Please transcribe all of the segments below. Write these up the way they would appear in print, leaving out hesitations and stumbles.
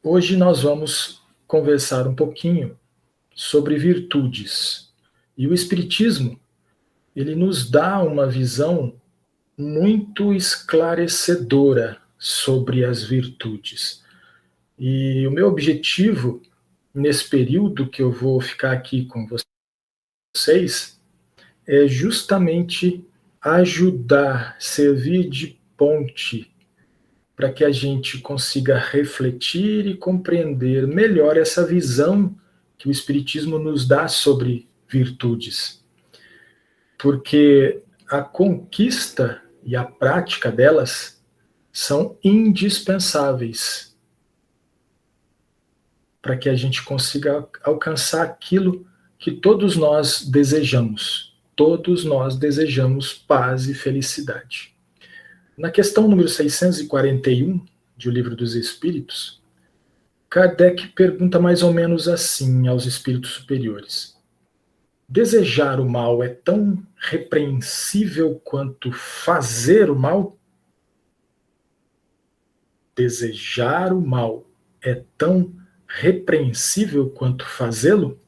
Hoje nós vamos conversar um pouquinho sobre virtudes. E o Espiritismo, ele nos dá uma visão muito esclarecedora sobre as virtudes. E o meu objetivo, nesse período que eu vou ficar aqui com vocês, é justamente ajudar, servir de ponte para que a gente consiga refletir e compreender melhor essa visão que o Espiritismo nos dá sobre virtudes. Porque a conquista e a prática delas são indispensáveis para que a gente consiga alcançar aquilo que todos nós desejamos. Todos nós desejamos paz e felicidade. Na questão número 641 de O Livro dos Espíritos, Kardec pergunta mais ou menos assim aos espíritos superiores: desejar o mal é tão repreensível quanto fazer o mal? Desejar o mal é tão repreensível quanto fazê-lo?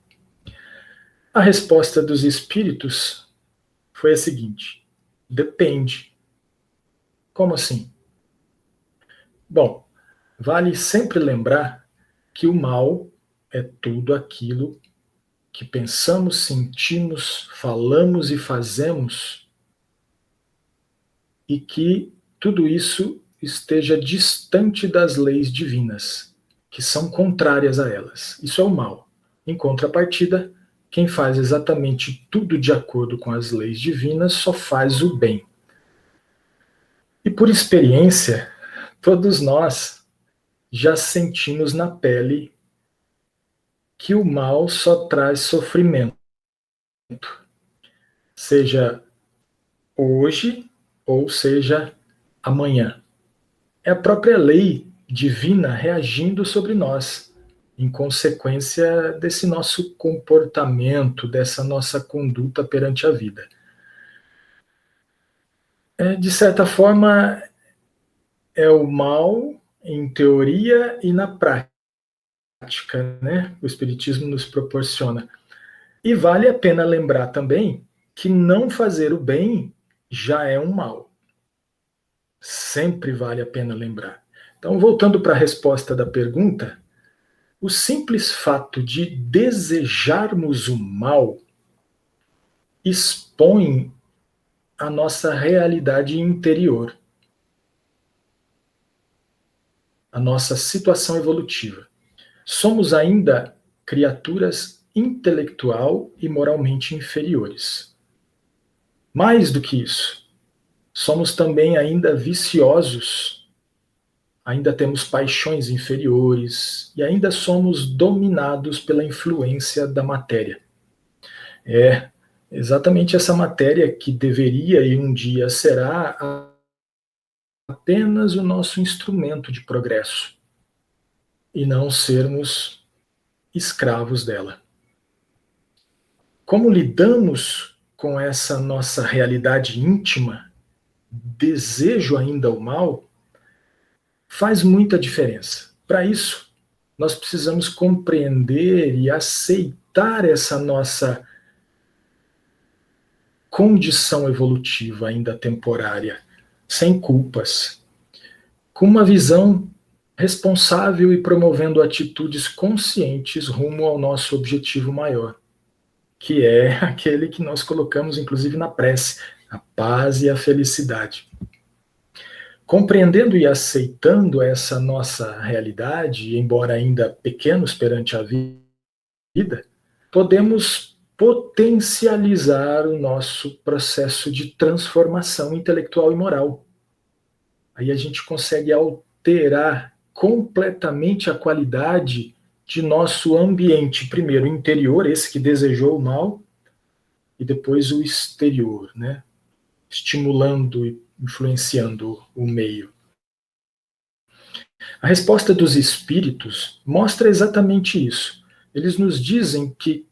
A resposta dos espíritos foi a seguinte: depende. Como assim? Bom, vale sempre lembrar que o mal é tudo aquilo que pensamos, sentimos, falamos e fazemos, e que tudo isso esteja distante das leis divinas, que são contrárias a elas. Isso é o mal. Em contrapartida, quem faz exatamente tudo de acordo com as leis divinas só faz o bem. E por experiência, todos nós já sentimos na pele que o mal só traz sofrimento, seja hoje ou seja amanhã. É a própria lei divina reagindo sobre nós, em consequência desse nosso comportamento, dessa nossa conduta perante a vida. De certa forma, é o mal em teoria e na prática, né? O Espiritismo nos proporciona. E vale a pena lembrar também que não fazer o bem já é um mal. Sempre vale a pena lembrar. Então, voltando para a resposta da pergunta, o simples fato de desejarmos o mal expõe a nossa realidade interior, a nossa situação evolutiva. Somos ainda criaturas intelectual e moralmente inferiores. Mais do que isso, somos também ainda viciosos, ainda temos paixões inferiores e ainda somos dominados pela influência da matéria. É exatamente essa matéria que deveria e um dia será apenas o nosso instrumento de progresso e não sermos escravos dela. Como lidamos com essa nossa realidade íntima, desejo ainda o mal, faz muita diferença. Para isso, nós precisamos compreender e aceitar essa nossa condição evolutiva ainda temporária, sem culpas, com uma visão responsável e promovendo atitudes conscientes rumo ao nosso objetivo maior, que é aquele que nós colocamos inclusive na prece, a paz e a felicidade. Compreendendo e aceitando essa nossa realidade, embora ainda pequenos perante a vida, podemos potencializar o nosso processo de transformação intelectual e moral. Aí a gente consegue alterar completamente a qualidade de nosso ambiente, primeiro interior, esse que desejou o mal, e depois o exterior, né? Estimulando e influenciando o meio. A resposta dos espíritos mostra exatamente isso. Eles nos dizem que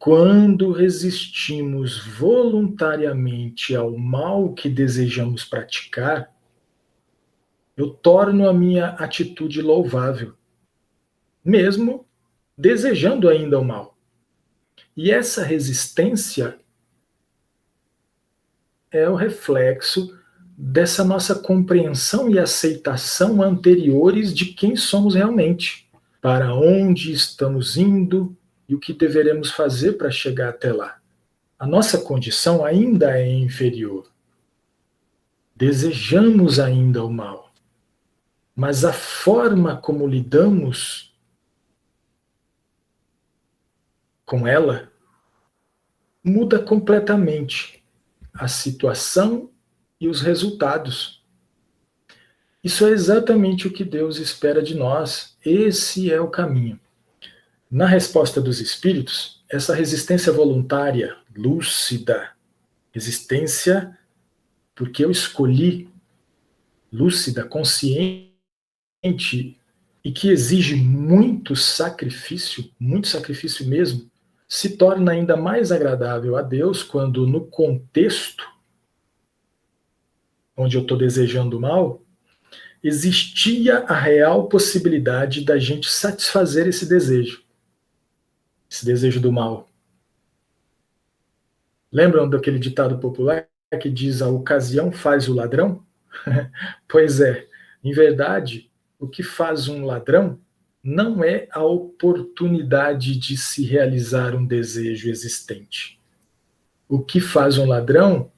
quando resistimos voluntariamente ao mal que desejamos praticar, eu torno a minha atitude louvável. mesmo desejando ainda o mal. E essa resistência é o reflexo dessa nossa compreensão e aceitação anteriores de quem somos realmente, para onde estamos indo e o que deveremos fazer para chegar até lá. A nossa condição ainda é inferior. Desejamos ainda o mal. Mas a forma como lidamos com ela muda completamente a situação e os resultados. Isso é exatamente o que Deus espera de nós. Esse é o caminho. Na resposta dos espíritos, essa resistência voluntária, lúcida, resistência porque eu escolhi, lúcida, consciente e que exige muito sacrifício mesmo, se torna ainda mais agradável a Deus quando no contexto onde eu estou desejando o mal, existia a real possibilidade da gente satisfazer esse desejo do mal. Lembram daquele ditado popular que diz a ocasião faz o ladrão? Pois é, em verdade, o que faz um ladrão não é a oportunidade de se realizar um desejo existente. O que faz um ladrão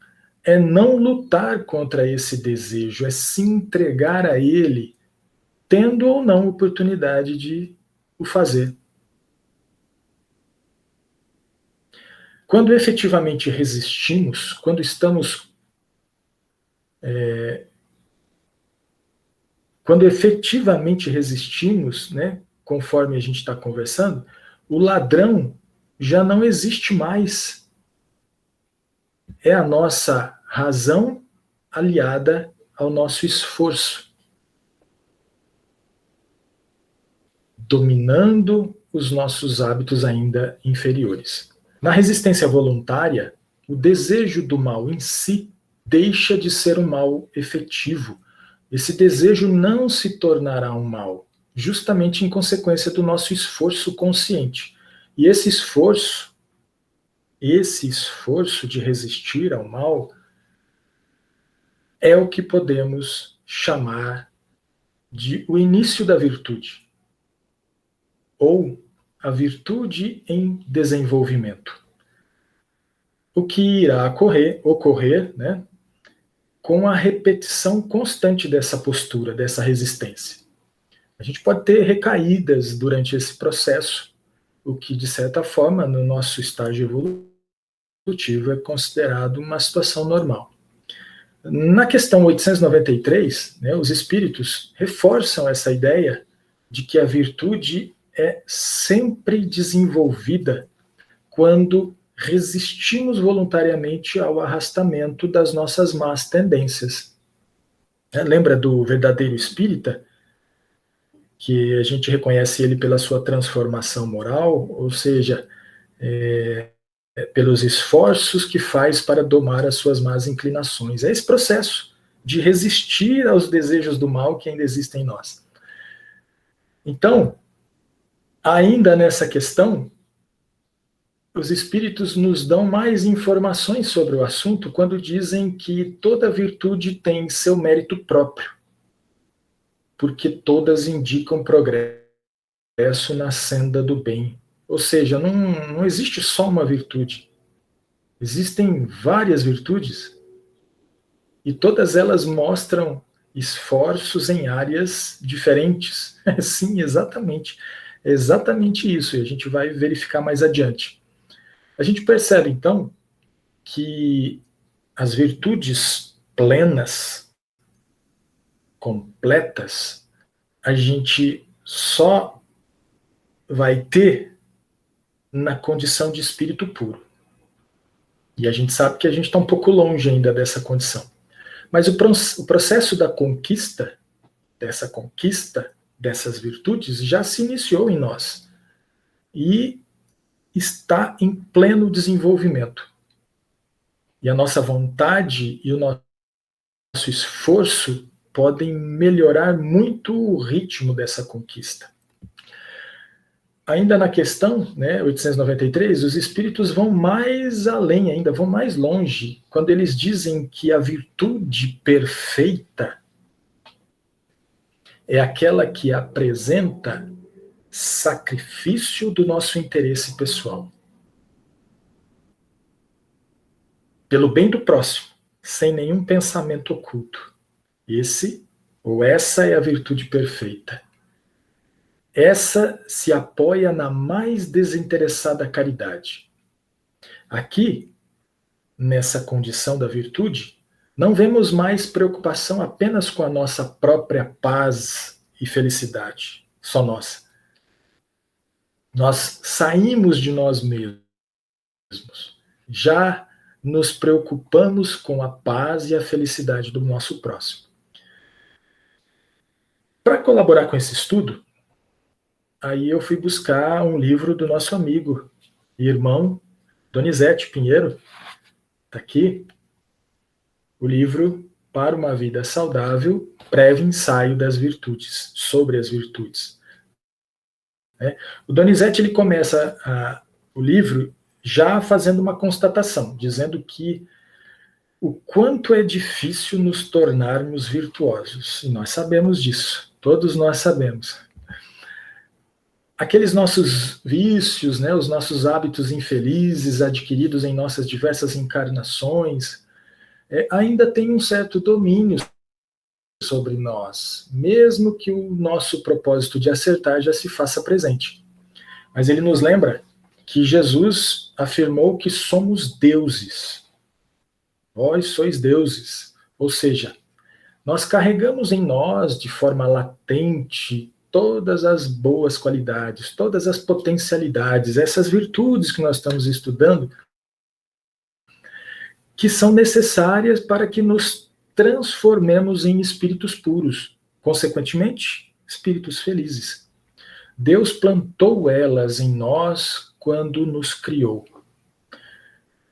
é não lutar contra esse desejo, é se entregar a ele, tendo ou não oportunidade de o fazer. Quando efetivamente resistimos, quando estamos quando efetivamente resistimos, né, conforme a gente está conversando, o ladrão já não existe mais. É a nossa razão aliada ao nosso esforço, dominando os nossos hábitos ainda inferiores. Na resistência voluntária, o desejo do mal em si deixa de ser um mal efetivo. Esse desejo não se tornará um mal, justamente em consequência do nosso esforço consciente. E esse esforço de resistir ao mal, é o que podemos chamar de o início da virtude, ou a virtude em desenvolvimento. O que irá ocorrer, né, com a repetição constante dessa postura, dessa resistência. A gente pode ter recaídas durante esse processo, o que, de certa forma, no nosso estágio evolutivo é considerado uma situação normal. Na questão 893, né, os espíritos reforçam essa ideia de que a virtude é sempre desenvolvida quando resistimos voluntariamente ao arrastamento das nossas más tendências. Lembra do verdadeiro espírita? Que a gente reconhece ele pela sua transformação moral, ou seja, pelos esforços que faz para domar as suas más inclinações. É esse processo de resistir aos desejos do mal que ainda existem em nós. Então, ainda nessa questão, os espíritos nos dão mais informações sobre o assunto quando dizem que toda virtude tem seu mérito próprio, porque todas indicam progresso na senda do bem. Ou seja, não existe só uma virtude. Existem várias virtudes e todas elas mostram esforços em áreas diferentes. Sim, exatamente. É exatamente isso, e a gente vai verificar mais adiante. A gente percebe, então, que as virtudes plenas, completas, a gente só vai ter na condição de espírito puro. E a gente sabe que a gente está um pouco longe ainda dessa condição. Mas o processo da conquista, dessas virtudes, já se iniciou em nós. E está em pleno desenvolvimento. E a nossa vontade e o nosso esforço podem melhorar muito o ritmo dessa conquista. ainda na questão, né, 893, os espíritos vão mais além ainda, vão mais longe, quando eles dizem que a virtude perfeita é aquela que apresenta sacrifício do nosso interesse pessoal, pelo bem do próximo, sem nenhum pensamento oculto. Esse ou essa é a virtude perfeita. Essa se apoia na mais desinteressada caridade. Aqui, nessa condição da virtude, não vemos mais preocupação apenas com a nossa própria paz e felicidade, só nossa. Nós saímos de nós mesmos. Já nos preocupamos com a paz e a felicidade do nosso próximo. Para colaborar com esse estudo, aí eu fui buscar um livro do nosso amigo e irmão Donizete Pinheiro, está aqui, o livro Para uma Vida Saudável, Breve Ensaio das Virtudes, sobre as virtudes. O Donizete ele começa o livro já fazendo uma constatação, dizendo que o quanto é difícil nos tornarmos virtuosos. E nós sabemos disso, todos nós sabemos. Aqueles nossos vícios, né, os nossos hábitos infelizes adquiridos em nossas diversas encarnações, ainda têm um certo domínio sobre nós, mesmo que o nosso propósito de acertar já se faça presente. Mas ele nos lembra que Jesus afirmou que somos deuses. Vós sois deuses. Ou seja, nós carregamos em nós, de forma latente, todas as boas qualidades, todas as potencialidades, essas virtudes que nós estamos estudando, que são necessárias para que nos transformemos em espíritos puros, consequentemente, espíritos felizes. Deus plantou elas em nós quando nos criou.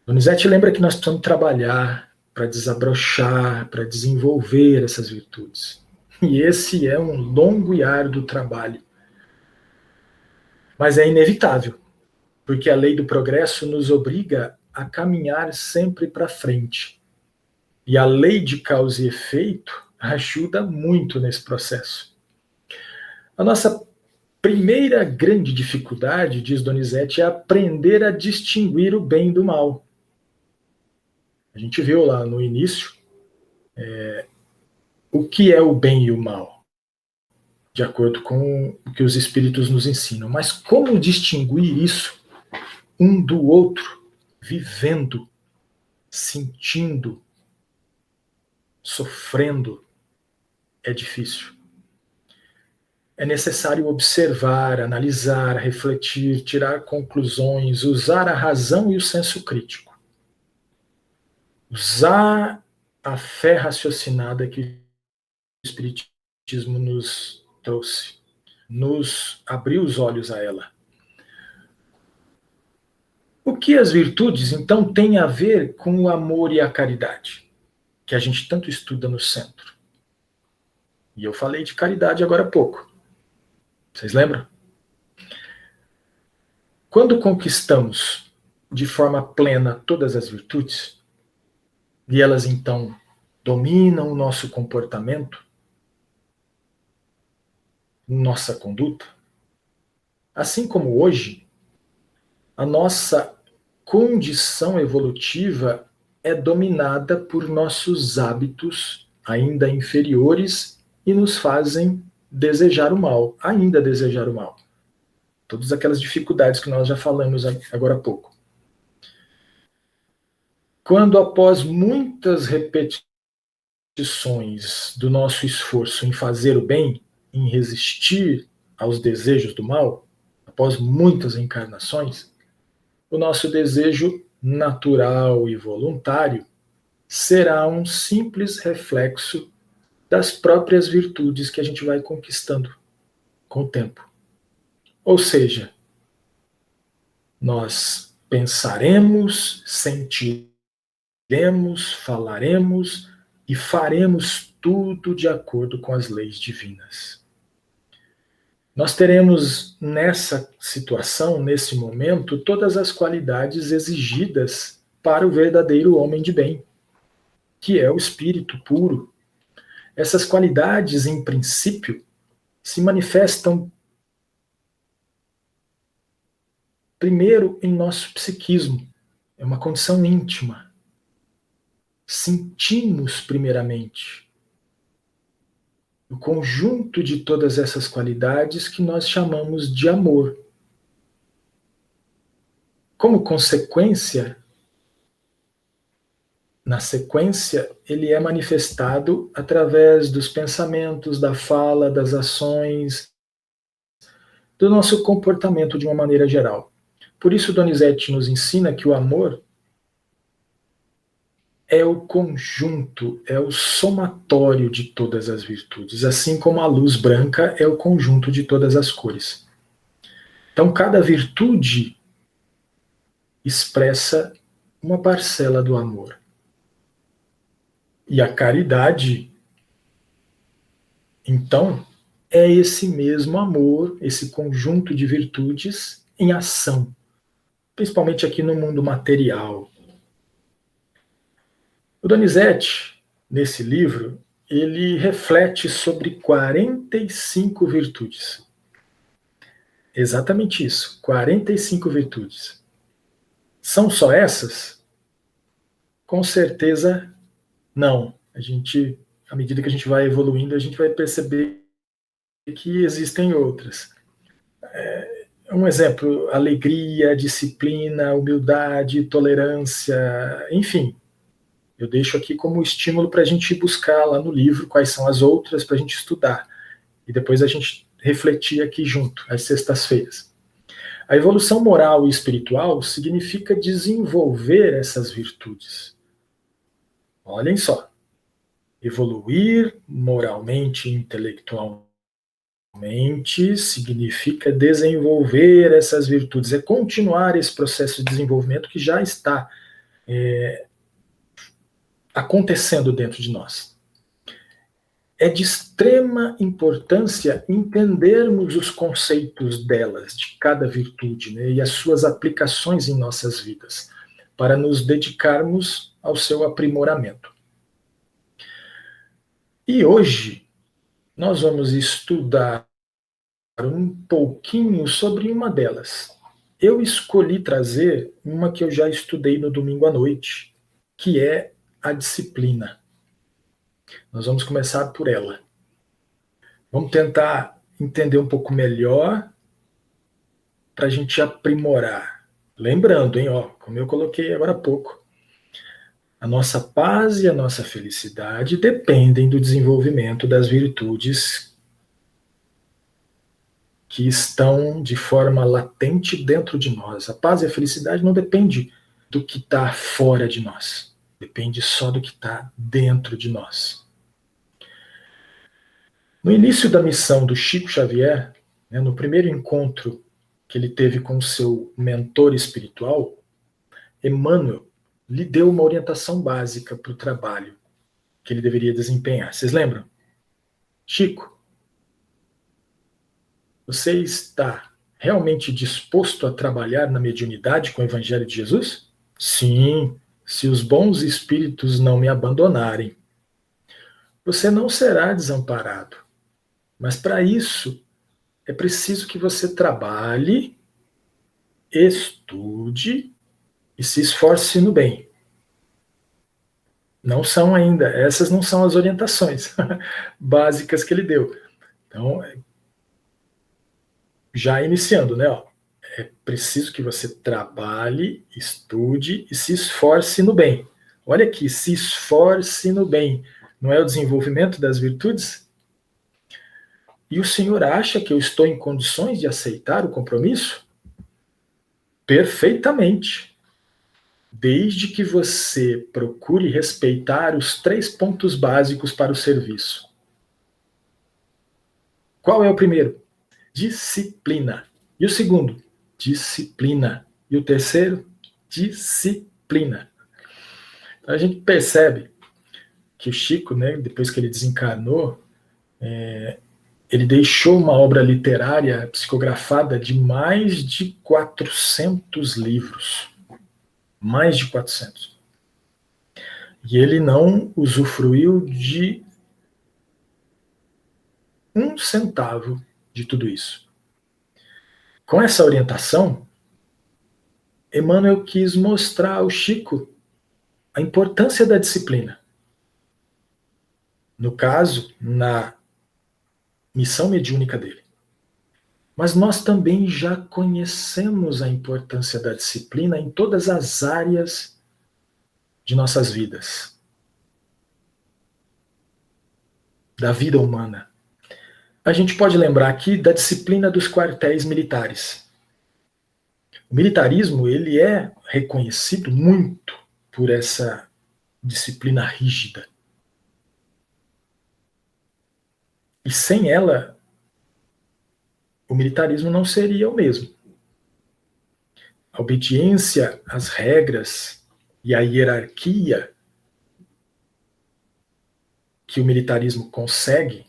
Donizete lembra que nós precisamos trabalhar para desabrochar, para desenvolver essas virtudes. E esse é um longo e árduo trabalho. Mas é inevitável, porque a lei do progresso nos obriga a caminhar sempre para frente. E a lei de causa e efeito ajuda muito nesse processo. A nossa primeira grande dificuldade, diz Donizete, é aprender a distinguir o bem do mal. A gente viu lá no início o que é o bem e o mal, de acordo com o que os espíritos nos ensinam. Mas como distinguir isso um do outro, vivendo, sentindo, sofrendo, é difícil. É necessário observar, analisar, refletir, tirar conclusões, usar a razão e o senso crítico. Usar a fé raciocinada que o Espiritismo nos trouxe, nos abriu os olhos a ela. O que as virtudes, então, têm a ver com o amor e a caridade, que a gente tanto estuda no centro? E eu falei de caridade agora há pouco. Vocês lembram? Quando conquistamos de forma plena todas as virtudes, e elas então dominam o nosso comportamento, nossa conduta, assim como hoje, a nossa condição evolutiva é dominada por nossos hábitos ainda inferiores e nos fazem desejar o mal, ainda desejar o mal. Todas aquelas dificuldades que nós já falamos agora há pouco. Quando após muitas repetições do nosso esforço em fazer o bem, em resistir aos desejos do mal, após muitas encarnações, o nosso desejo natural e voluntário será um simples reflexo das próprias virtudes que a gente vai conquistando com o tempo. Ou seja, nós pensaremos, sentiremos, falaremos e faremos tudo de acordo com as leis divinas. Nós teremos nessa situação, nesse momento, todas as qualidades exigidas para o verdadeiro homem de bem, que é o espírito puro. Essas qualidades, em princípio, se manifestam primeiro em nosso psiquismo. É uma condição íntima. Sentimos primeiramente o conjunto de todas essas qualidades que nós chamamos de amor. Como consequência, na sequência, ele é manifestado através dos pensamentos, da fala, das ações, do nosso comportamento de uma maneira geral. Por isso, Donizete nos ensina que o amor é o conjunto, é o somatório de todas as virtudes, assim como a luz branca é o conjunto de todas as cores. Então, cada virtude expressa uma parcela do amor. E a caridade, então, é esse mesmo amor, esse conjunto de virtudes em ação, principalmente aqui no mundo material. O Donizete, nesse livro, ele reflete sobre 45 virtudes. Exatamente isso, 45 virtudes. São só essas? Com certeza não. À medida que a gente vai evoluindo, a gente vai perceber que existem outras. Um exemplo, alegria, disciplina, humildade, tolerância, enfim. Eu deixo aqui como estímulo para a gente buscar lá no livro quais são as outras para a gente estudar. E depois a gente refletir aqui junto, às sextas-feiras. A evolução moral e espiritual significa desenvolver essas virtudes. Olhem só. Evoluir moralmente e intelectualmente significa desenvolver essas virtudes, é continuar esse processo de desenvolvimento que já está acontecendo dentro de nós. É de extrema importância entendermos os conceitos delas, de cada virtude, né, e as suas aplicações em nossas vidas, para nos dedicarmos ao seu aprimoramento. E hoje nós vamos estudar um pouquinho sobre uma delas. Eu escolhi trazer uma que eu já estudei no domingo à noite, que é a disciplina. Nós vamos começar por ela. Vamos tentar entender um pouco melhor para a gente aprimorar. Lembrando, hein, ó, como eu coloquei agora há pouco, a nossa paz e a nossa felicidade dependem do desenvolvimento das virtudes que estão de forma latente dentro de nós. A paz e a felicidade não dependem do que está fora de nós. Depende só do que está dentro de nós. No início da missão do Chico Xavier, né, no primeiro encontro que ele teve com seu mentor espiritual, Emmanuel lhe deu uma orientação básica para o trabalho que ele deveria desempenhar. Vocês lembram? Chico, você está realmente disposto a trabalhar na mediunidade com o Evangelho de Jesus? Sim, se os bons espíritos não me abandonarem. Você não será desamparado. Mas para isso, é preciso que você trabalhe, estude e se esforce no bem. Não são ainda, essas não são as orientações básicas que ele deu. Então, já iniciando, né? Ó, é preciso que você trabalhe, estude e se esforce no bem. Olha aqui, se esforce no bem. Não é o desenvolvimento das virtudes? E o senhor acha que eu estou em condições de aceitar o compromisso? Perfeitamente. Desde que você procure respeitar os 3 pontos básicos para o serviço. Qual é o primeiro? Disciplina. E o segundo? Disciplina. E o terceiro? Disciplina. Então a gente percebe que o Chico, né, depois que ele desencarnou, Ele deixou uma obra literária psicografada de mais de 400 livros. Mais de 400. E ele não usufruiu de um centavo de tudo isso. Com essa orientação, Emmanuel quis mostrar ao Chico a importância da disciplina. No caso, na missão mediúnica dele. Mas nós também já conhecemos a importância da disciplina em todas as áreas de nossas vidas, da vida humana. A gente pode lembrar aqui da disciplina dos quartéis militares. O militarismo, ele é reconhecido muito por essa disciplina rígida. E sem ela, o militarismo não seria o mesmo. A obediência às regras e à hierarquia que o militarismo consegue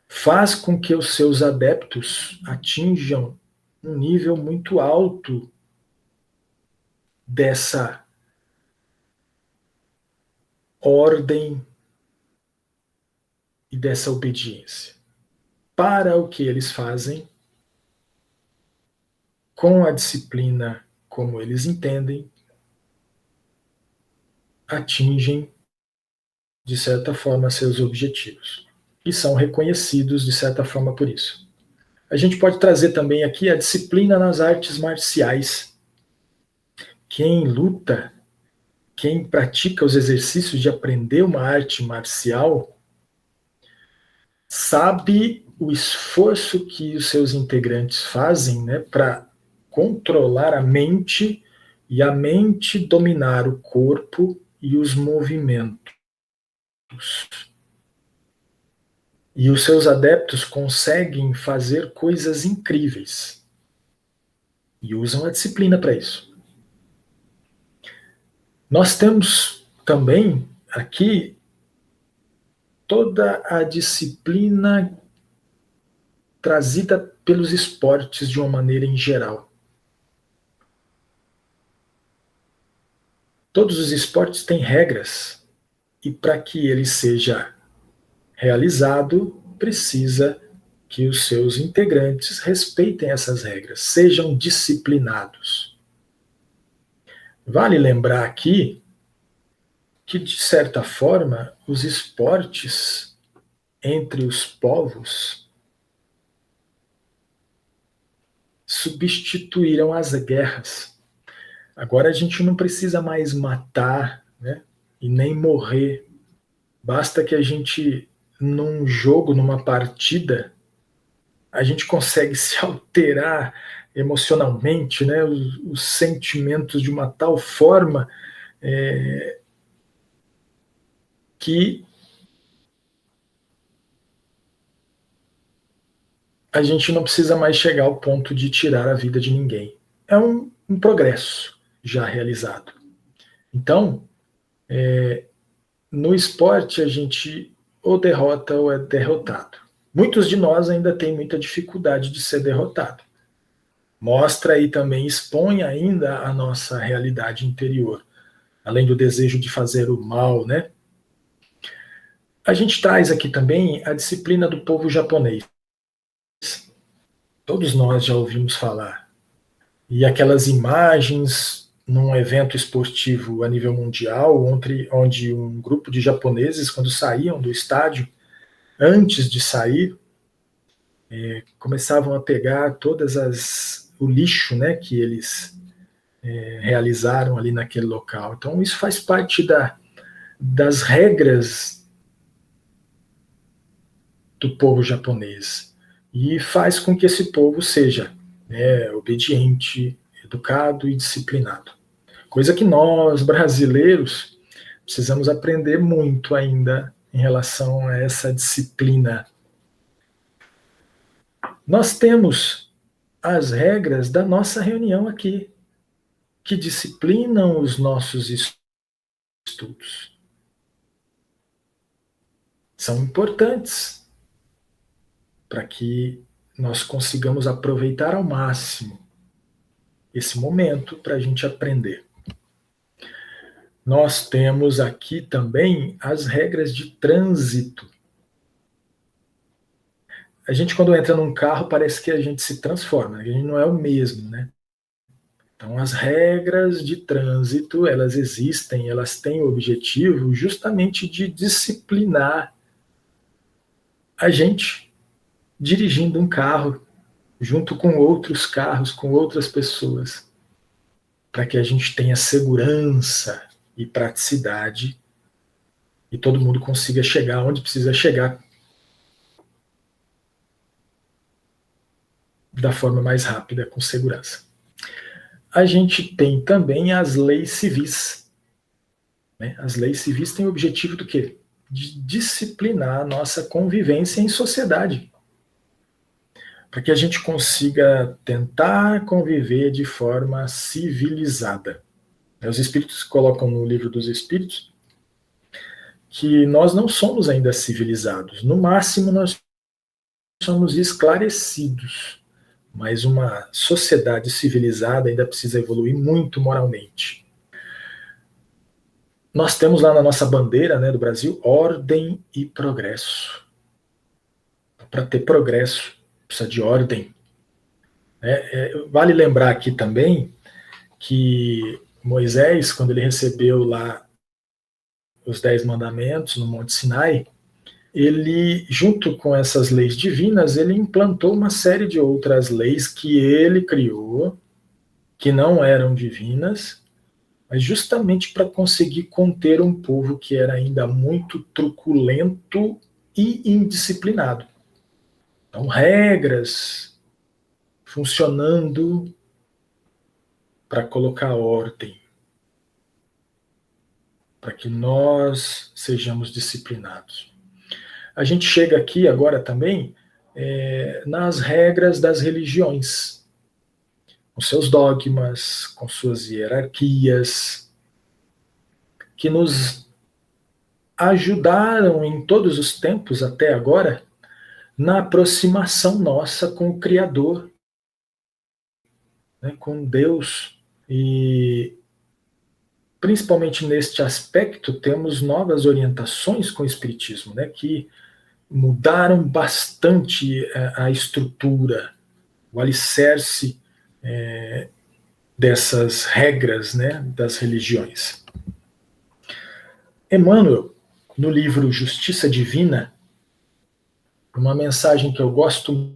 faz com que os seus adeptos atinjam um nível muito alto dessa ordem e dessa obediência para o que eles fazem, com a disciplina como eles entendem, atingem, de certa forma, seus objetivos. E são reconhecidos, de certa forma, por isso. A gente pode trazer também aqui a disciplina nas artes marciais. Quem luta, quem pratica os exercícios de aprender uma arte marcial, sabe o esforço que os seus integrantes fazem, né, para controlar a mente e a mente dominar o corpo e os movimentos. E os seus adeptos conseguem fazer coisas incríveis e usam a disciplina para isso. Nós temos também aqui toda a disciplina trazida pelos esportes de uma maneira em geral. Todos os esportes têm regras e para que ele seja realizado, precisa que os seus integrantes respeitem essas regras, sejam disciplinados. Vale lembrar aqui que, de certa forma, os esportes entre os povos substituíram as guerras. Agora a gente não precisa mais matar, né, e nem morrer. Basta que a gente, num jogo, numa partida, a gente consegue se alterar emocionalmente, né, os sentimentos de uma tal forma que a gente não precisa mais chegar ao ponto de tirar a vida de ninguém. É um progresso já realizado. Então, no esporte a gente ou derrota ou é derrotado. Muitos de nós ainda têm muita dificuldade de ser derrotado. Mostra aí também, expõe ainda a nossa realidade interior, além do desejo de fazer o mal, né? A gente traz aqui também a disciplina do povo japonês. Todos nós já ouvimos falar. E aquelas imagens num evento esportivo a nível mundial, onde um grupo de japoneses, quando saíam do estádio, antes de sair, começavam a pegar o lixo, né, que eles realizaram ali naquele local. Então isso faz parte das regras do povo japonês e faz com que esse povo seja, né, obediente, educado e disciplinado. Coisa que nós, brasileiros, precisamos aprender muito ainda em relação a essa disciplina. Nós temos as regras da nossa reunião aqui, que disciplinam os nossos estudos. São importantes. para que nós consigamos aproveitar ao máximo esse momento para a gente aprender. Nós temos aqui também as regras de trânsito. A gente, quando entra num carro, parece que a gente se transforma, a gente não é o mesmo, né? Então, as regras de trânsito, elas existem, elas têm o objetivo justamente de disciplinar a gente dirigindo um carro junto com outros carros, com outras pessoas, para que a gente tenha segurança e praticidade e todo mundo consiga chegar onde precisa chegar da forma mais rápida, com segurança. A gente tem também as leis civis. Né? As leis civis têm o objetivo do quê? De disciplinar a nossa convivência em sociedade, para que a gente consiga tentar conviver de forma civilizada. Os espíritos colocam no Livro dos Espíritos que nós não somos ainda civilizados. No máximo, nós somos esclarecidos. Mas uma sociedade civilizada ainda precisa evoluir muito moralmente. Nós temos lá na nossa bandeira, né, do Brasil, ordem e progresso. Para ter progresso, precisa de ordem. Vale lembrar aqui também que Moisés, quando ele recebeu lá os 10 mandamentos no Monte Sinai, ele, junto com essas leis divinas, ele implantou uma série de outras leis que ele criou, que não eram divinas, mas justamente para conseguir conter um povo que era ainda muito truculento e indisciplinado. Então, regras funcionando para colocar ordem, para que nós sejamos disciplinados. A gente chega aqui agora também nas regras das religiões, com seus dogmas, com suas hierarquias, que nos ajudaram em todos os tempos até agora na aproximação nossa com o Criador, né, com Deus. E principalmente neste aspecto temos novas orientações com o Espiritismo, né, que mudaram bastante a estrutura, o alicerce dessas regras, né, das religiões. Emmanuel, no livro Justiça Divina, uma mensagem que eu gosto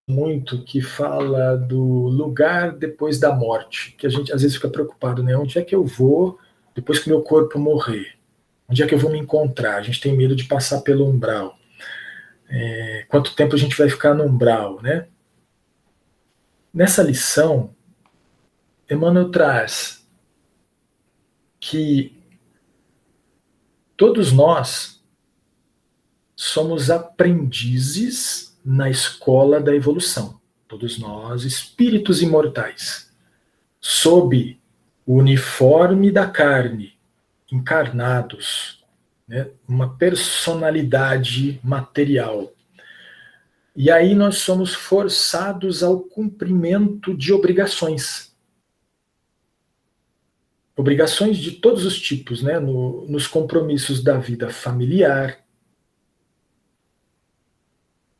muito, que fala do lugar depois da morte, que a gente às vezes fica preocupado, né? Onde é que eu vou depois que meu corpo morrer? Onde é que eu vou me encontrar? A gente tem medo de passar pelo umbral. Quanto tempo a gente vai ficar no umbral, né? Nessa lição, Emmanuel traz que todos nós somos aprendizes na escola da evolução. Todos nós, espíritos imortais, sob o uniforme da carne, encarnados, né, uma personalidade material. E aí nós somos forçados ao cumprimento de obrigações. Obrigações de todos os tipos, né, nos compromissos da vida familiar.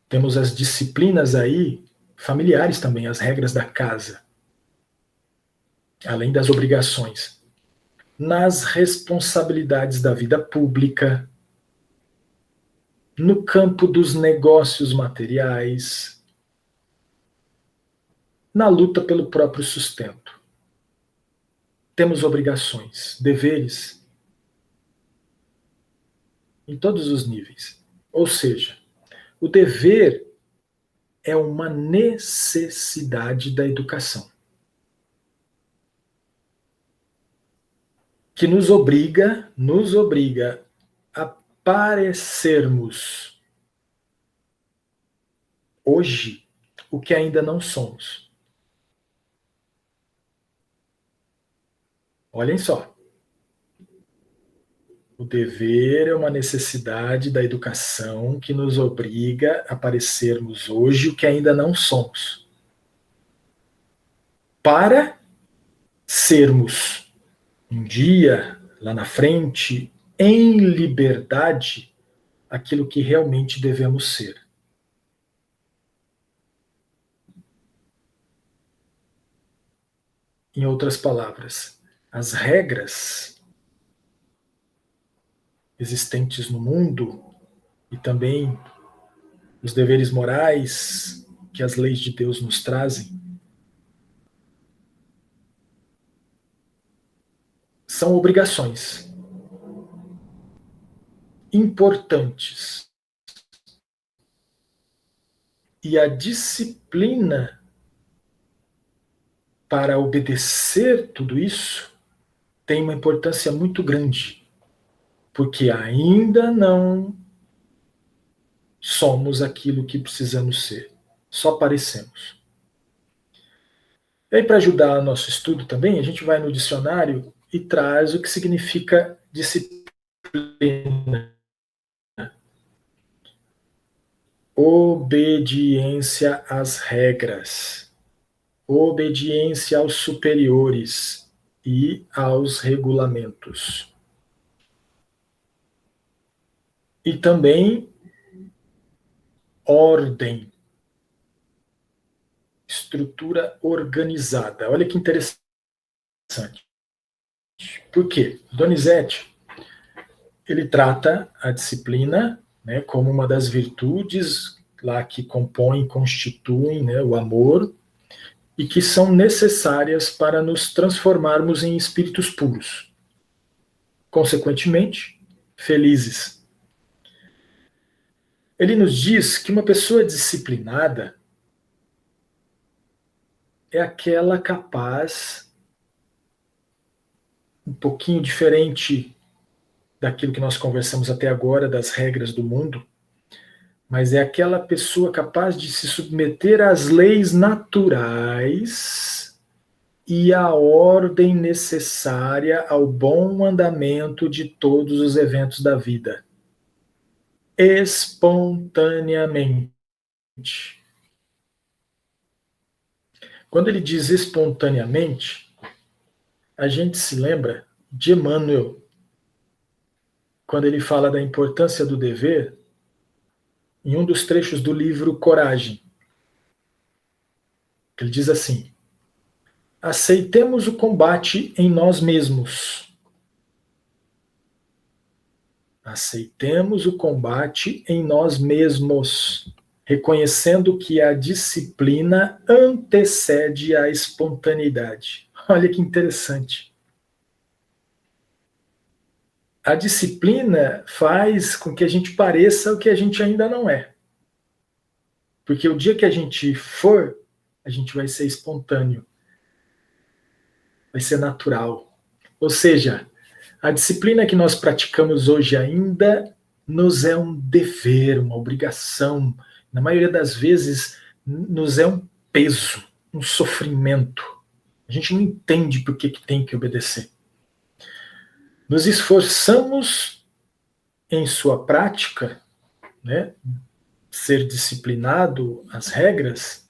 Temos as disciplinas aí, familiares também, as regras da casa, além das obrigações. Nas responsabilidades da vida pública, no campo dos negócios materiais, na luta pelo próprio sustento. Temos obrigações, deveres, em todos os níveis. Ou seja, o dever é uma necessidade da educação, que nos obriga a parecermos hoje o que ainda não somos. Olhem só. O dever é uma necessidade da educação que nos obriga a parecermos hoje o que ainda não somos. Para sermos um dia, lá na frente, em liberdade, aquilo que realmente devemos ser. Em outras palavras, as regras existentes no mundo e também os deveres morais que as leis de Deus nos trazem são obrigações importantes. E a disciplina para obedecer tudo isso tem uma importância muito grande, porque ainda não somos aquilo que precisamos ser, só parecemos. E aí, para ajudar o nosso estudo também, a gente vai no dicionário e traz o que significa disciplina. Obediência às regras, obediência aos superiores e aos regulamentos. E também ordem, estrutura organizada. Olha que interessante. Por quê? Donizete, ele trata a disciplina, né, como uma das virtudes lá que compõem, constituem, né, o amor e que são necessárias para nos transformarmos em espíritos puros. Consequentemente, felizes. Ele nos diz que uma pessoa disciplinada é aquela capaz, um pouquinho diferente daquilo que nós conversamos até agora, das regras do mundo, mas é aquela pessoa capaz de se submeter às leis naturais e à ordem necessária ao bom andamento de todos os eventos da vida. Espontaneamente. Quando ele diz espontaneamente, a gente se lembra de Emmanuel, quando ele fala da importância do dever, em um dos trechos do livro Coragem. Ele diz assim: aceitemos o combate em nós mesmos. Aceitemos o combate em nós mesmos, reconhecendo que a disciplina antecede a espontaneidade. Olha que interessante. A disciplina faz com que a gente pareça o que a gente ainda não é. Porque o dia que a gente for, a gente vai ser espontâneo. Vai ser natural. Ou seja, a disciplina que nós praticamos hoje ainda nos é um dever, uma obrigação. Na maioria das vezes, nos é um peso, um sofrimento. A gente não entende por que tem que obedecer. Nos esforçamos em sua prática, né, ser disciplinado às regras,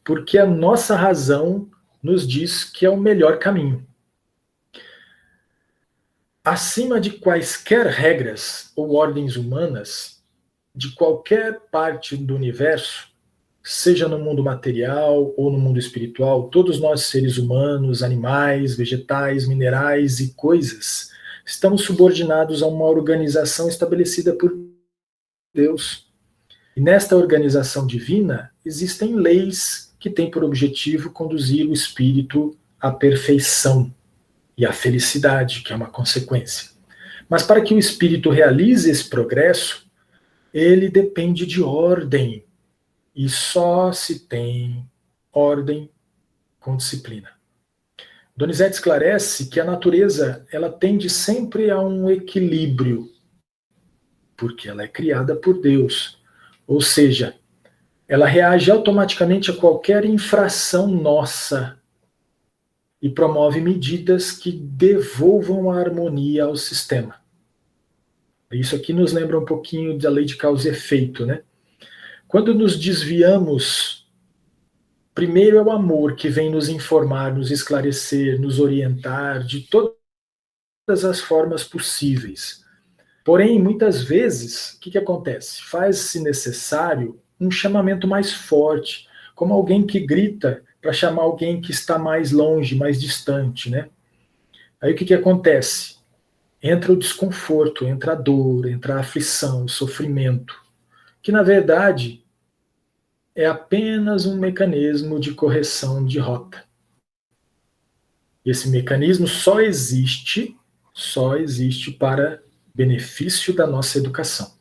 porque a nossa razão nos diz que é o melhor caminho. Acima de quaisquer regras ou ordens humanas, de qualquer parte do universo, seja no mundo material ou no mundo espiritual, todos nós, seres humanos, animais, vegetais, minerais e coisas, estamos subordinados a uma organização estabelecida por Deus. E nesta organização divina existem leis que têm por objetivo conduzir o espírito à perfeição e à felicidade, que é uma consequência. Mas para que o espírito realize esse progresso, ele depende de ordem. E só se tem ordem com disciplina. Donizete esclarece que a natureza ela tende sempre a um equilíbrio, porque ela é criada por Deus. Ou seja, ela reage automaticamente a qualquer infração nossa. e promove medidas que devolvam a harmonia ao sistema. Isso aqui nos lembra um pouquinho da lei de causa e efeito, né? Quando nos desviamos, primeiro é o amor que vem nos informar, nos esclarecer, nos orientar de todas as formas possíveis. Porém, muitas vezes, o que acontece? Faz-se necessário um chamamento mais forte, como alguém que grita para chamar alguém que está mais longe, mais distante, né? Aí o que acontece? Entra o desconforto, entra a dor, entra a aflição, o sofrimento, que na verdade é apenas um mecanismo de correção de rota. Esse mecanismo só existe para benefício da nossa educação.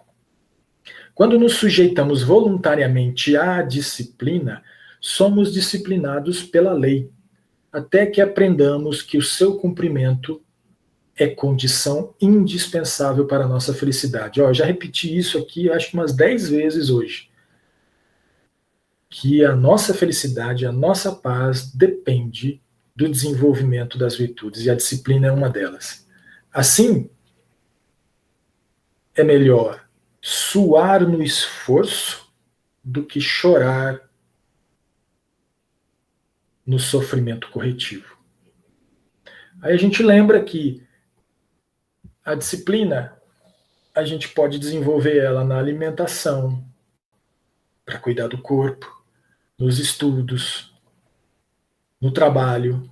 Quando nos sujeitamos voluntariamente à disciplina, somos disciplinados pela lei, até que aprendamos que o seu cumprimento é condição indispensável para a nossa felicidade. Eu já repeti isso aqui, acho que umas 10 vezes hoje. Que a nossa felicidade, a nossa paz depende do desenvolvimento das virtudes, e a disciplina é uma delas. Assim, é melhor suar no esforço do que chorar no sofrimento corretivo. Aí a gente lembra que a disciplina, a gente pode desenvolver ela na alimentação, para cuidar do corpo, nos estudos, no trabalho,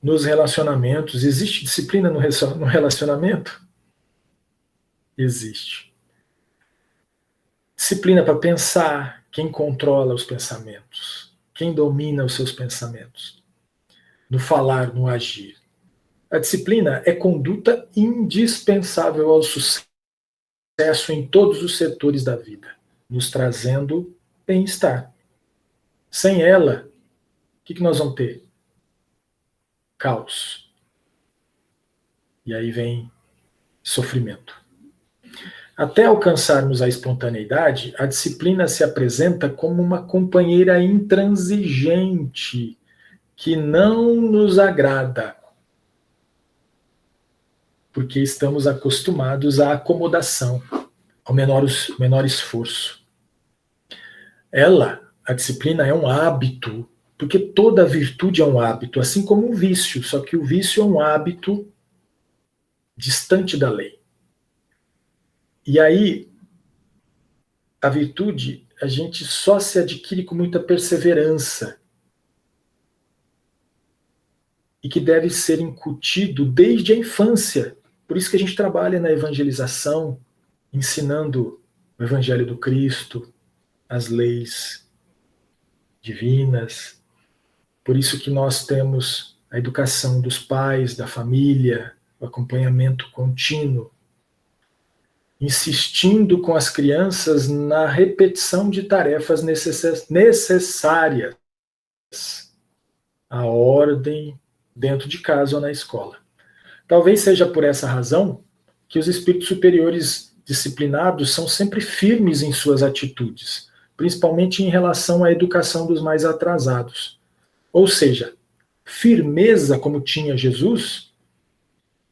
nos relacionamentos. Existe disciplina no relacionamento? Existe. Disciplina para pensar, quem controla os pensamentos, quem domina os seus pensamentos, no falar, no agir. A disciplina é conduta indispensável ao sucesso em todos os setores da vida, nos trazendo bem-estar. Sem ela, o que nós vamos ter? Caos. E aí vem sofrimento. Até alcançarmos a espontaneidade, a disciplina se apresenta como uma companheira intransigente que não nos agrada, porque estamos acostumados à acomodação, ao menor esforço. A disciplina, é um hábito, porque toda virtude é um hábito, assim como o vício, só que o vício é um hábito distante da lei. E aí, a virtude, a gente só se adquire com muita perseverança, e que deve ser incutido desde a infância. Por isso que a gente trabalha na evangelização, ensinando o Evangelho do Cristo, as leis divinas. Por isso que nós temos a educação dos pais, da família, o acompanhamento contínuo, insistindo com as crianças na repetição de tarefas necessárias à ordem dentro de casa ou na escola. Talvez seja por essa razão que os espíritos superiores disciplinados são sempre firmes em suas atitudes, principalmente em relação à educação dos mais atrasados. Ou seja, firmeza como tinha Jesus,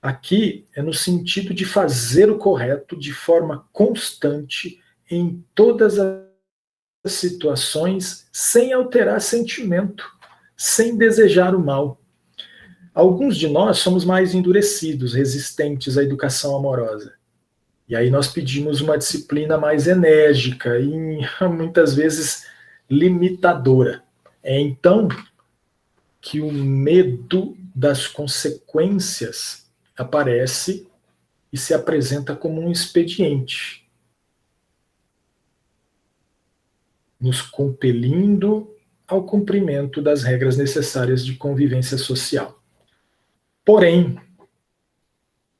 aqui é no sentido de fazer o correto de forma constante em todas as situações, sem alterar sentimento, sem desejar o mal. Alguns de nós somos mais endurecidos, resistentes à educação amorosa. E aí nós pedimos uma disciplina mais enérgica e muitas vezes limitadora. É então que o medo das consequências aparece e se apresenta como um expediente, nos compelindo ao cumprimento das regras necessárias de convivência social. Porém,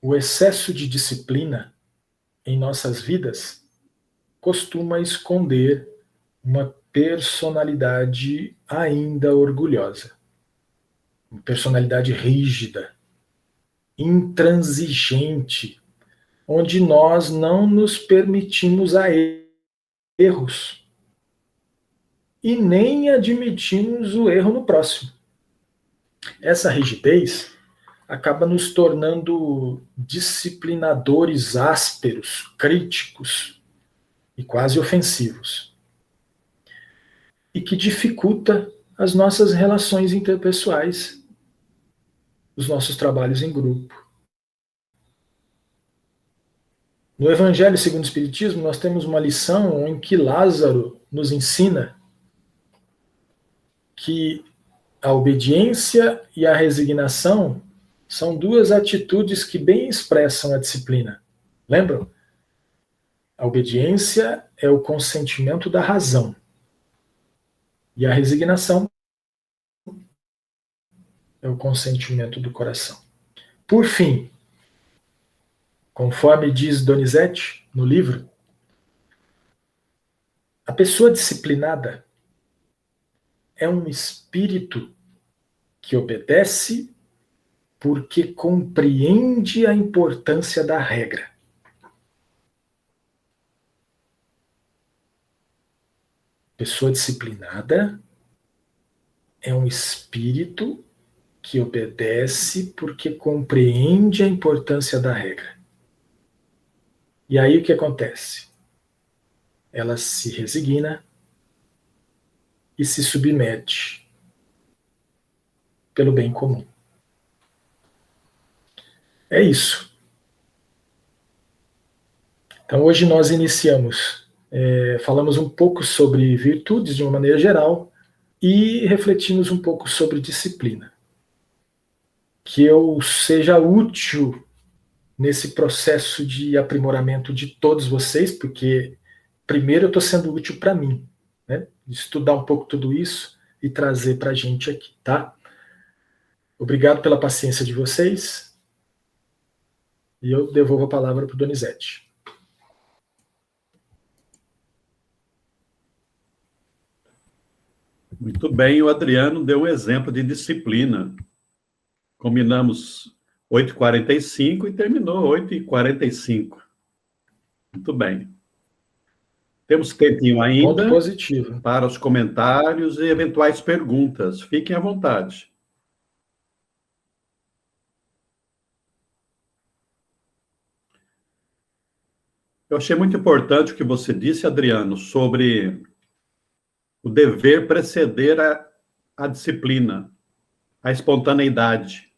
o excesso de disciplina em nossas vidas costuma esconder uma personalidade ainda orgulhosa, uma personalidade rígida, intransigente, onde nós não nos permitimos a erros e nem admitimos o erro no próximo. Essa rigidez acaba nos tornando disciplinadores ásperos, críticos e quase ofensivos, e que dificulta as nossas relações interpessoais, os nossos trabalhos em grupo. No Evangelho segundo o Espiritismo, nós temos uma lição em que Lázaro nos ensina que a obediência e a resignação são duas atitudes que bem expressam a disciplina. Lembram? A obediência é o consentimento da razão. E a resignação é o consentimento do coração. Por fim, conforme diz Donizete no livro, a pessoa disciplinada é um espírito que obedece porque compreende a importância da regra. Pessoa disciplinada é um espírito que obedece porque compreende a importância da regra. E aí o que acontece? Ela se resigna e se submete pelo bem comum. É isso. Então hoje nós iniciamos, falamos um pouco sobre virtudes de uma maneira geral e refletimos um pouco sobre disciplina. Que eu seja útil nesse processo de aprimoramento de todos vocês, porque primeiro eu estou sendo útil para mim, né? Estudar um pouco tudo isso e trazer para a gente aqui, tá? Obrigado pela paciência de vocês e eu devolvo a palavra para o Donizete. Muito bem, o Adriano deu um exemplo de disciplina. Combinamos 8h45 e terminou 8h45. Muito bem. Temos tempinho ainda para os comentários e eventuais perguntas. Fiquem à vontade. Eu achei muito importante o que você disse, Adriano, sobre o dever preceder a disciplina, a espontaneidade.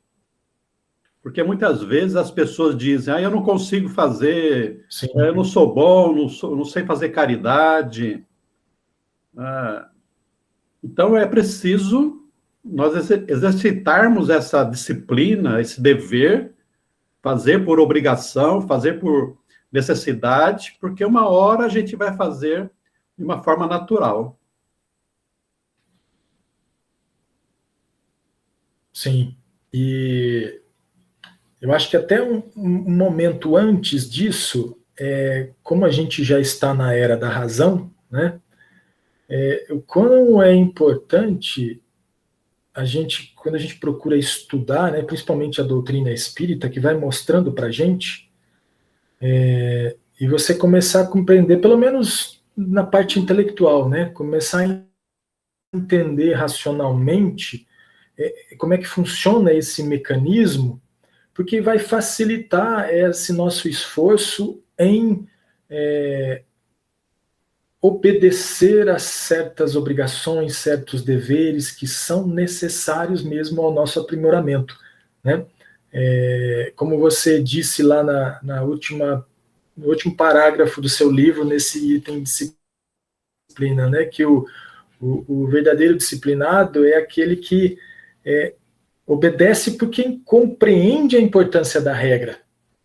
Porque muitas vezes as pessoas dizem, eu não consigo fazer, eu não sou bom, não sei fazer caridade. Então é preciso nós exercitarmos essa disciplina, esse dever, fazer por obrigação, fazer por necessidade, porque uma hora a gente vai fazer de uma forma natural. Sim, e eu acho que até um momento antes disso, como a gente já está na era da razão, né, o quão é importante quando a gente procura estudar, né, principalmente a doutrina espírita, que vai mostrando para a gente, e você começar a compreender, pelo menos na parte intelectual, né, começar a entender racionalmente como é que funciona esse mecanismo, porque vai facilitar esse nosso esforço em obedecer a certas obrigações, certos deveres que são necessários mesmo ao nosso aprimoramento, né? Como você disse lá no último parágrafo do seu livro, nesse item de disciplina, né, que o verdadeiro disciplinado é aquele que obedece porque compreende a importância da regra,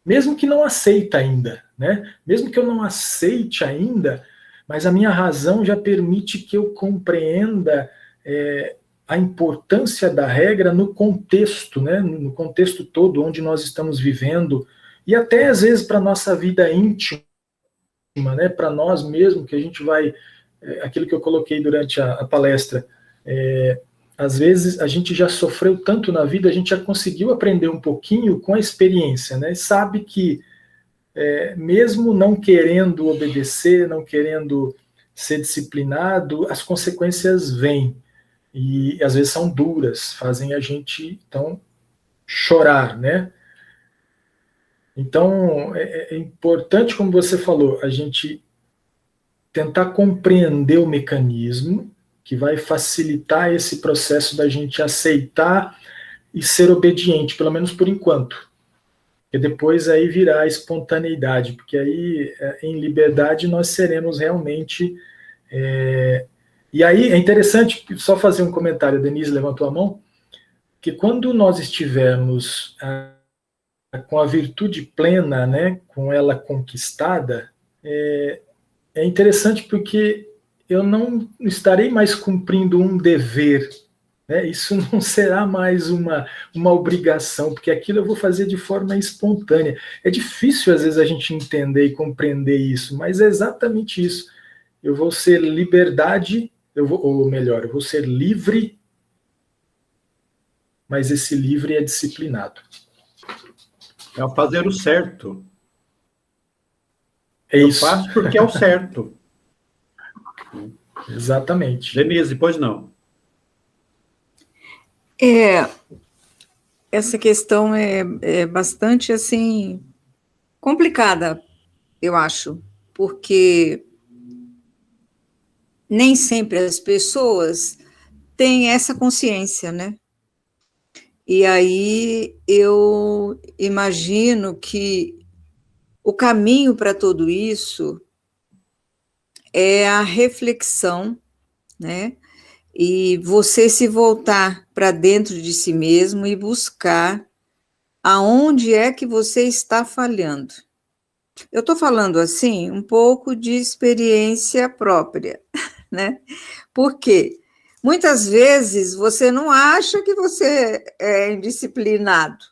mesmo que não aceita ainda, né? Mesmo que eu não aceite ainda, mas a minha razão já permite que eu compreenda a importância da regra no contexto, né? No contexto todo onde nós estamos vivendo, e até às vezes para a nossa vida íntima, né? Para nós mesmos, que a gente vai, aquilo que eu coloquei durante a palestra, às vezes a gente já sofreu tanto na vida, a gente já conseguiu aprender um pouquinho com a experiência, né? Sabe que mesmo não querendo obedecer, não querendo ser disciplinado, as consequências vêm. e às vezes são duras, fazem a gente, então, chorar, né? Então, é importante, como você falou, a gente tentar compreender o mecanismo que vai facilitar esse processo da gente aceitar e ser obediente, pelo menos por enquanto. E depois aí virá a espontaneidade, porque aí em liberdade nós seremos realmente. E aí é interessante, só fazer um comentário, a Denise levantou a mão, que quando nós estivermos com a virtude plena, né, com ela conquistada, é interessante porque eu não estarei mais cumprindo um dever, né? Isso não será mais uma obrigação, porque aquilo eu vou fazer de forma espontânea. É difícil, às vezes, a gente entender e compreender isso, mas é exatamente isso. Eu vou ser liberdade, ou melhor, eu vou ser livre, mas esse livre é disciplinado. É o fazer o certo. É isso. Eu faço porque é o certo. Exatamente. Denise, pois não. Essa questão é bastante, assim, complicada, eu acho, porque nem sempre as pessoas têm essa consciência, né? E aí eu imagino que o caminho para tudo isso é a reflexão, né? E você se voltar para dentro de si mesmo e buscar aonde é que você está falhando. Eu estou falando assim um pouco de experiência própria, né? Por quê? Muitas vezes você não acha que você é indisciplinado.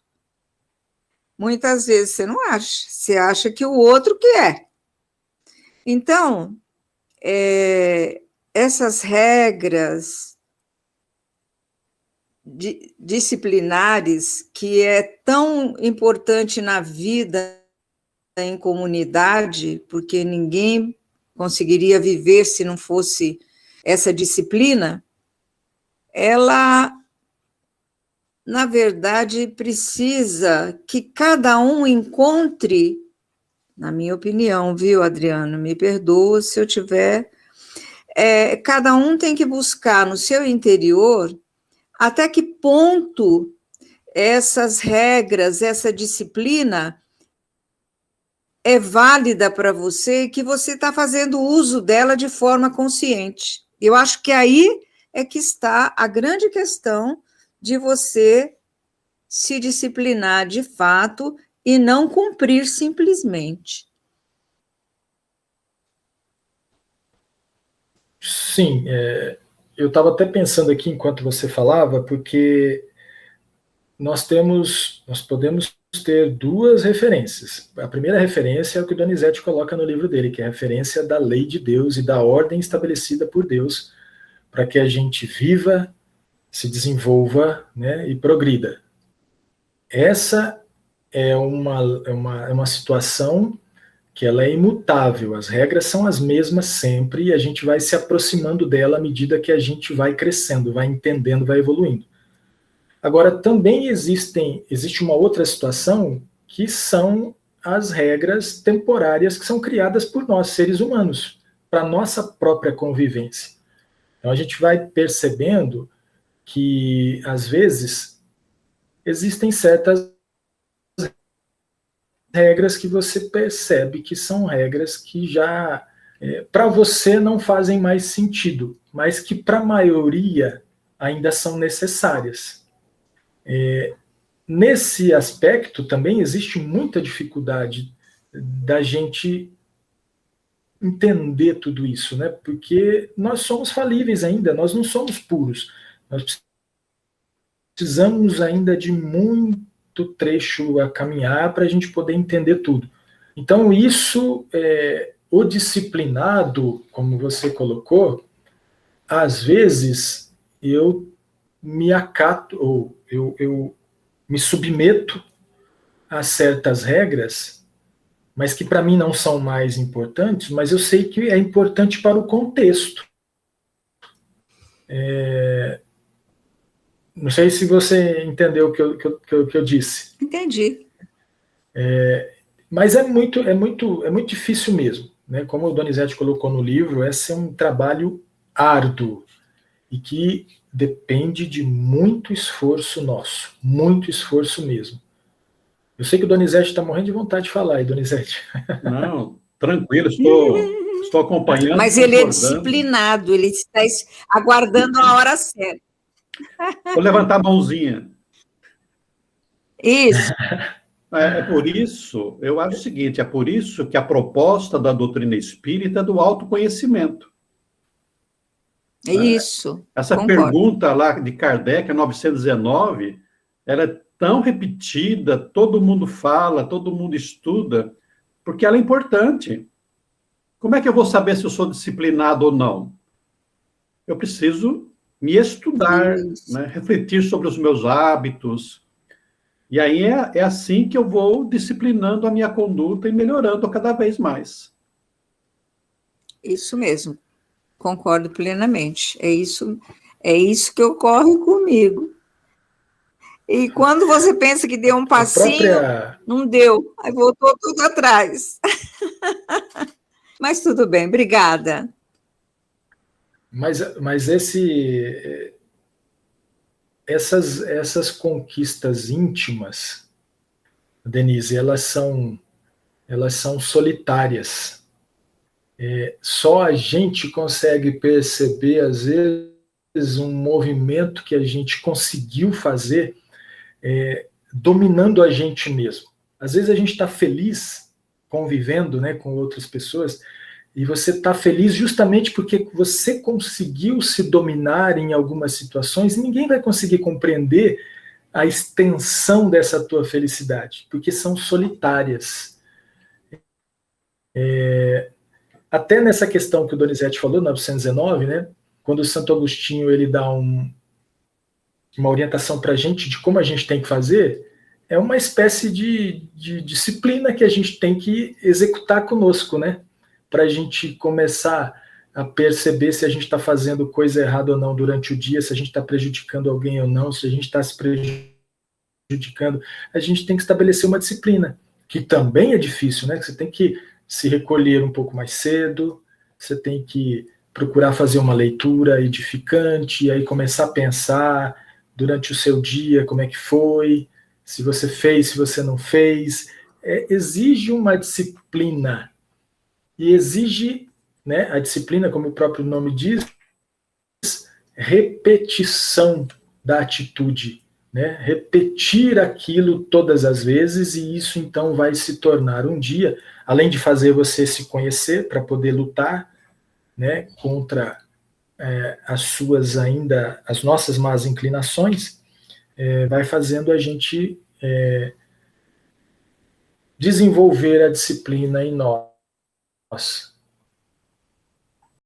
Muitas vezes você não acha, você acha que o outro que é. Então, essas regras disciplinares que é tão importante na vida em comunidade, porque ninguém conseguiria viver se não fosse essa disciplina, ela, na verdade, precisa que cada um encontre, na minha opinião, viu, Adriano? Me perdoa se eu tiver. Cada um tem que buscar no seu interior até que ponto essas regras, essa disciplina é válida para você e que você está fazendo uso dela de forma consciente. Eu acho que aí é que está a grande questão de você se disciplinar de fato e não cumprir simplesmente. Sim, eu estava até pensando aqui enquanto você falava, porque nós podemos ter duas referências. A primeira referência é o que o Donizete coloca no livro dele, que é a referência da lei de Deus e da ordem estabelecida por Deus para que a gente viva, se desenvolva, né, e progrida. Essa é uma situação que ela é imutável, as regras são as mesmas sempre e a gente vai se aproximando dela à medida que a gente vai crescendo, vai entendendo, vai evoluindo. Agora, também existe uma outra situação que são as regras temporárias que são criadas por nós, seres humanos, para a nossa própria convivência. Então, a gente vai percebendo que, às vezes, existem certas regras que você percebe que são regras que já, para você, não fazem mais sentido, mas que, para a maioria, ainda são necessárias. Nesse aspecto, também existe muita dificuldade da gente entender tudo isso, né? Porque nós somos falíveis ainda, nós não somos puros. Nós precisamos ainda de muito trecho a caminhar para a gente poder entender tudo. Então, isso, o disciplinado, como você colocou, às vezes eu me acato, ou eu me submeto a certas regras, mas que para mim não são mais importantes, mas eu sei que é importante para o contexto. Não sei se você entendeu o que eu disse. Entendi. Mas é muito difícil mesmo, né? Como o Donizete colocou no livro, esse é um trabalho árduo e que depende de muito esforço nosso, muito esforço mesmo. Eu sei que o Donizete está morrendo de vontade de falar aí, Donizete. Não, tranquilo, estou acompanhando. Mas ele é disciplinado, ele está aguardando a hora certa. Vou levantar a mãozinha. Isso. É por isso, eu acho o seguinte, é por isso que a proposta da doutrina espírita é do autoconhecimento. Isso. Essa concordo. pergunta lá de Kardec, 919, ela é tão repetida, todo mundo fala, todo mundo estuda, porque ela é importante. Como é que eu vou saber se eu sou disciplinado ou não? Eu preciso me estudar, né? Refletir sobre os meus hábitos. E aí é assim que eu vou disciplinando a minha conduta e melhorando cada vez mais. Isso mesmo. Concordo plenamente. É isso que ocorre comigo. E quando você pensa que deu um passinho, não deu. Aí voltou tudo atrás. Mas tudo bem, obrigada. Mas essas conquistas íntimas, Denise, elas são solitárias. Só a gente consegue perceber, às vezes, um movimento que a gente conseguiu fazer dominando a gente mesmo. Às vezes a gente está feliz convivendo, né, com outras pessoas, e você está feliz justamente porque você conseguiu se dominar em algumas situações, e ninguém vai conseguir compreender a extensão dessa tua felicidade, porque são solitárias. Até nessa questão que o Donizete falou, 919, né, quando o Santo Agostinho ele dá uma orientação para a gente de como a gente tem que fazer, é uma espécie de disciplina que a gente tem que executar conosco, né? Para a gente começar a perceber se a gente está fazendo coisa errada ou não durante o dia, se a gente está prejudicando alguém ou não, se a gente está se prejudicando. A gente tem que estabelecer uma disciplina, que também é difícil, né? Você tem que se recolher um pouco mais cedo, você tem que procurar fazer uma leitura edificante, e aí começar a pensar durante o seu dia como é que foi, se você fez, se você não fez. Exige uma disciplina. E exige, né, a disciplina, como o próprio nome diz, repetição da atitude. Né? Repetir aquilo todas as vezes, e isso então vai se tornar um dia, além de fazer você se conhecer para poder lutar, né, contra as nossas más inclinações, vai fazendo a gente desenvolver a disciplina em nós.